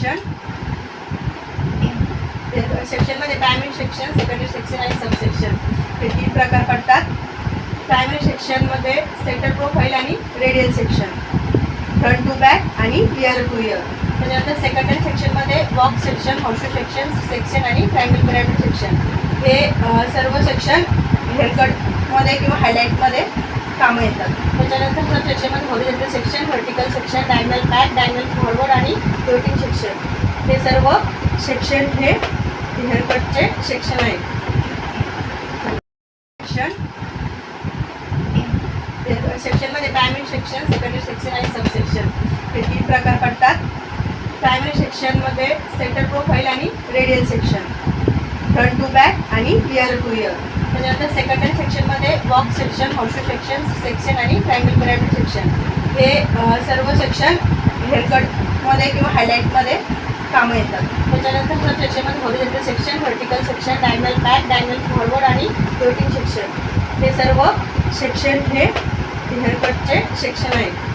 Section सेक्शनमध्ये primary section, secondary section आणि sub section हे 3 प्रकार पडतात. प्रायमरी सेक्शनमध्ये सेंटर प्रोफाईल आणि radial section, front to back आणि इयर टू इयर. त्याच्यानंतर सेकंडरी सेक्शनमध्ये बॉक्स सेक्शन, हॉर्सशू सेक्शन आणि ट्रायंगल पिरामिड सेक्शन हे सर्व सेक्शन हेअरकटमध्ये किंवा हायलाईटमध्ये कामं येतात. त्याच्यानंतर सब सेक्शनमध्ये horizontal section, vertical section, diagonal back, diagonal forward आणि फ्लोटिंग सेक्शन हे सर्व सेक्शन हे हेअरकटचे सेक्शन आहेत. सेक्शनमध्ये प्रायमरी सेक्शन, सेकंडरी सेक्शन आणि सब सेक्शन हे 3 प्रकार पडतात. प्रायमरी सेक्शनमध्ये सेंटर प्रोफाईल आणि radial section, front to back आणि इयर टू इयर. त्याच्यानंतर सेकंडरी सेक्शनमध्ये बॉक्स सेक्शन, हॉर्सशू सेक्शन आणि ट्रायंगल पिरामिड सेक्शन हे सर्व सेक्शन हेअरकटमध्ये किंवा हायलाईटमध्ये कामं येतात. त्याच्यानंतर सब सेक्शनमध्ये horizontal section, vertical section, diagonal back, diagonal forward आणि फ्लोटिंग सेक्शन हे सर्व सेक्शन हे हेअरकटचे सेक्शन आहेत.